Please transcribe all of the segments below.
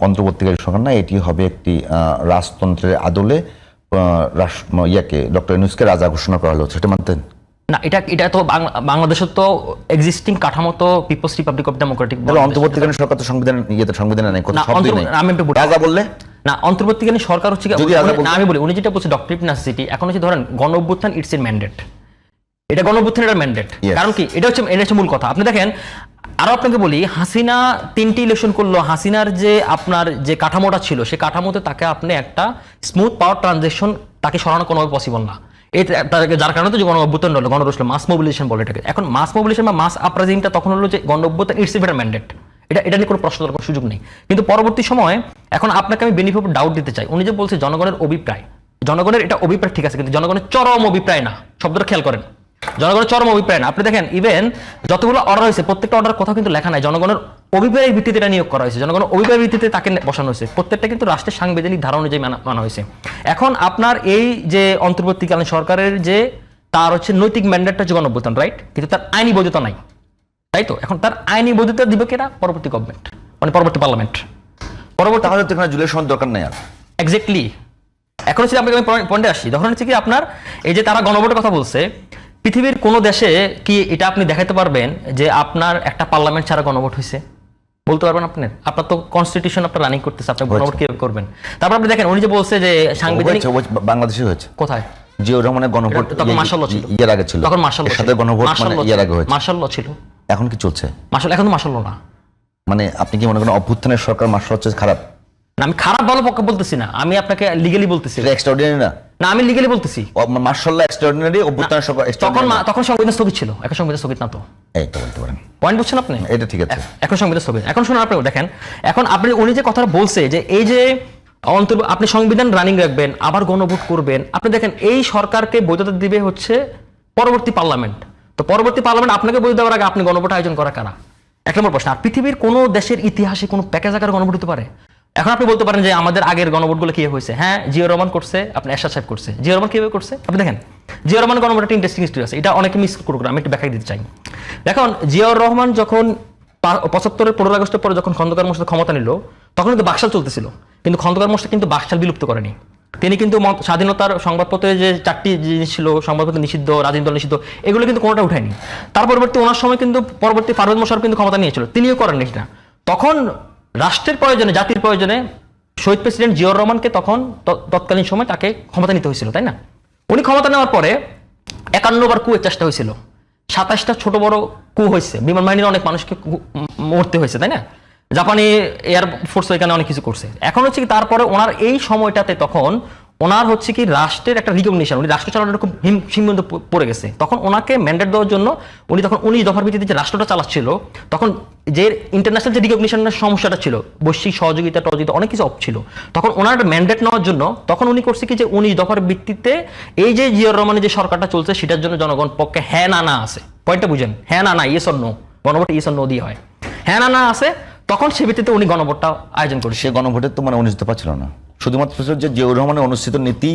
অন্তর্বর্তীকালীন সরকার না, এটি হবে একটি রাজতন্ত্রের আদলে ইয়াকে ডক্টর ইউনূসকে রাজা ঘোষণা করা হলো, সেটা মানতেন? না, এটা তো বাংলাদেশের তো এক্সিস্টিং কাঠামো তো পিপলস রিপাবলিক অফ ডেমোক্রেটিক। অন্তর্বর্তীকালীন সরকার তো সংবিধানে নেই, কোথাও শব্দই নেই। রাজা বললে না, অন্তর্বর্তীকালীন সরকার হচ্ছে আমি বলি, উনি যেটা বলছে ডক্টর নেসেসিটি, এখন হচ্ছে ধরেন গণ অভ্যুত্থান ইটস এ ম্যান্ডেট, এটা গণ অভ্যুত্থান এটা ম্যান্ডেট। কারণ কি, এটা হচ্ছে মূল কথা। আপনি দেখেন, আরো আপনাকে বলি, হাসিনা 3টি ইলেকশন করলো, হাসিনার যে আপনার যে কাঠামোটা ছিল সেই কাঠামোতে তাকে আপনি একটা স্মুথ পাওয়ার ট্রানজেকশন তাকে সরানো কোনোভাবে পসিবল না। যার কারণে তো যে গণ অভ্যুত্থান হলো, গণরোষ, মাস মোবিলাইজেশন বলে এটাকে। এখন মাস মোবিলাইজেশন বা মাস আপরাইজিংটা তখন হলো যে গণ অভ্যুত্থান ইটস এ ম্যান্ডেট, এটা নিয়ে কোনো প্রশ্ন করার কোনো সুযোগ নেই। কিন্তু পরবর্তী সময়ে এখন আপনাকে আমি বেনিফিট অফ ডাউট দিতে চাই। উনি যে বলছে জনগণের অভিপ্রায়, জনগণের এটা অভিপ্রায় ঠিক আছে, কিন্তু জনগণের চরম অভিপ্রায় না, শব্দটা খেয়াল করেন, জনগণের চরম অভিপ্রায় না। আপনি দেখেন, ইভেন যতগুলো অর্ডার হয়েছে প্রত্যেকটা অর্ডার কোথাও কিন্তু লেখা নাই জনগণের অভিপ্রায়ের ভিত্তিতে এটা নিয়োগ করা হয়েছে, জনগণের অভিপ্রায়ের ভিত্তিতে তাকে বসানো হয়েছে, প্রত্যেকটা কিন্তু রাষ্ট্রের সাংবিধানিক ধারা অনুযায়ী মানা হয়েছে। এখন আপনার এই যে অন্তর্বর্তীকালীন সরকারের যে তার হচ্ছে নৈতিক ম্যান্ডেটটা হচ্ছে গণঅভ্যুত্থান, রাইট, কিন্তু তার আইনি বৈধতা নাই, তাই তো? এখন তার আইনি বৈধতা দিবে কেনা? পরবর্তী গভর্নমেন্ট, মানে পরবর্তী পার্লামেন্ট। পরবর্তী তাহলে তো এখানে জুলের দরকার নেই আর। এক্স্যাক্টলি। এখন হচ্ছে আমি পয়েন্টে আসি। তখন হচ্ছে কি আপনার এই যে তারা গণভোটের কথা বলছে, পৃথিবীর কোন দেশে কি এটা আপনি দেখাতে পারবেন যে আপনার একটা পার্লামেন্ট ছাড়া গণভোট হয়েছে? বলতে পারবেন আপনি? আপনার তো কনস্টিটিউশন আপনার রানিং করতেছে, আপনি গণভোট কিভাবে করবেন? তারপর আপনি দেখেন, উনি যে বলছে যে সাংবিধানিক, বাংলাদেশে হয়েছে কোথায়? জিয়াউর রহমানের গণভোট তখন মার্শাল ল ছিল, ইয়ার আগে ছিল, তখন মার্শাল ল সাথে গণভোট মানে ইয়ার আগে হয়েছে, মার্শাল ল ছিল। এখন কি চলছে? মার্শাল, এখন তো মার্শাল ল না। মানে আপনি কি মনে করেন অভ্যুত্থানের সরকার মার্শাল হচ্ছে খারাপ? না, আমি খারাপ ভালো পক্ষে বলতেছি না, আমি আপনাকে লিগ্যালি বলতেছি। এটা এক্সট্রাঅর্ডিনারি না? না, আমি লিগ্যালি বলতেছি মার্শাল ল এক্সট্রাঅর্ডিনারি, অভ্যুত্থানের সরকার তখন সংবিধান স্থগিত ছিল, এখন সংবিধান স্থগিত না তো। এই তো বলতে পারেন, পয়েন্ট বুঝছেন আপনি? এটা ঠিক আছে, এখন সংবিধান স্থগিত। এখন শুনুন, আপনি দেখেন, এখন আপনি উনি যে কথাটা বলছে যে এই যে আপনি সংবিধান রানিং রাখবেন আবার গণভোট করবেন, আপনি দেখেন এই সরকারকে বৈধতা দিবে হচ্ছে পরবর্তী পার্লামেন্ট। তো পরবর্তী পার্লামেন্ট আপনাকে বৈধ দেওয়ার আগে আপনি গণভোট আয়োজন করা কারা? এক নম্বর প্রশ্ন। আর পৃথিবীর কোন দেশের ইতিহাসে কোন প্যাকেজ আকারে গণভোট হতে পারে? এখন আপনি বলতে পারেন যে আমাদের আগের গণভোটগুলো কি হয়েছে, হ্যাঁ, জিয়াউর রহমান করছে, আপনি এরশাদ সাহেব করছে। জিয়াউর রহমান কিভাবে করছে আপনি দেখেন, জিয়াউর রহমান গণভোট একটা ইন্টারেস্টিং স্টোরি আছে, এটা অনেকে মিস করবে, আমি একটু ব্যাখ্যা দিতে চাই। দেখুন, জিয়াউর রহমান যখন 75-এর 15 আগস্টের পরে যখন খন্দকার মোর্শেদ ক্ষমতা নিল, তখন কিন্তু বাকশাল চলতেছিল, কিন্তু খন্দকার মোর্শেদ কিন্তু বাকশাল বিলুপ্ত করেনি। তিনি কিন্তু স্বাধীনতার সংবাদপত্রে যে 4টি জিনিস ছিল, সংবাদপত্র নিষিদ্ধ, রাজনীতি দল নিষিদ্ধ, এগুলো কিন্তু কোনোটা উঠায়নি। তার পরবর্তী ওনার সময় কিন্তু পরবর্তী পারভেজ মোশাররফ কিন্তু ক্ষমতা নিয়েছিল, তিনিও করেননি সেটা। তখন রাষ্ট্রের প্রয়োজনে, জাতির প্রয়োজনে শহীদ প্রেসিডেন্ট জিয়াউর রহমানকে তখন তৎকালীন সময় তাকে ক্ষমতা নিতে হয়েছিল, তাই না? উনি ক্ষমতা নেওয়ার পরে 51 বার কুয়ের চেষ্টা হয়েছিল, 27টা ছোট বড় কু হয়েছে, বিমান বাহিনীর অনেক মানুষকে মরতে হয়েছে, তাই না? জাপানি এয়ার ফোর্স এখানে অনেক কিছু করছে। এখন হচ্ছে কি, তারপরে ওনার এই সময়টাতে তখন ওনার হচ্ছে কি রাষ্ট্রের একটা রিকগনিশন, উনি রাষ্ট্র চালানোর খুব হিমশিম পড়ে গেছে। তখন ওনাকে ম্যান্ডেট দেওয়ার জন্য উনি তখন 19 দফার ভিত্তিতে যে রাষ্ট্রটা চালাচ্ছিল, তখন যে ইন্টারন্যাশনাল যে রিকগনিশনের সমস্যাটা ছিল, বৈশ্বিক সহযোগিতা টহযোগিতা অনেক কিছু অফ ছিল, তখন ওনার ম্যান্ডেট নেওয়ার জন্য তখন উনি করছে কি যে 19 দফার ভিত্তিতে এই যে জিয়াউর রহমানের যে সরকারটা চলছে সেটার জন্য জনগণ পক্ষে হ্যাঁ না না আছে। পয়েন্টটা বুঝেন, হ্যাঁ না না, ইয়েস অর নো, গণভোট ইয়েস অর নো দিয়ে হয়, হ্যাঁ না না আছে, তখন সে ভিত্তিতে উনি গণভোটটা আয়োজন করেছে। সে গণভোটের তো মানে 19 দফা ছিল না, শুধুমাত্র যে জিয়াউর রহমানের অনুষ্ঠিত নীতি।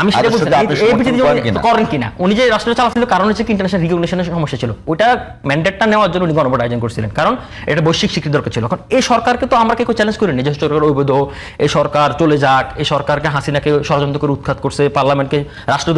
আমি সেটা বলছি, এই ভিত্তিতে করেন কিনা, উনি যে রাষ্ট্র চালাচ্ছিল কারণ হচ্ছে ইন্টারন্যাশনাল রিকগনিশনের সমস্যা ছিল, ওটা ম্যান্ডেটটা নেওয়ার জন্য উনি গণভোট আয়োজন করছিলেন, কারণ এটা বৈশ্বিক স্বীকৃতি দরকার ছিল। এখন এই সরকারকে তো আমরা কেউ চ্যালেঞ্জ করিনি যে সরকার অবৈধ, এই সরকার চলে যাক, এই সরকারকে হাসিনাকে ষড়যন্ত্র করে উৎখাত করছে, পার্লামেন্টকে রাষ্ট্র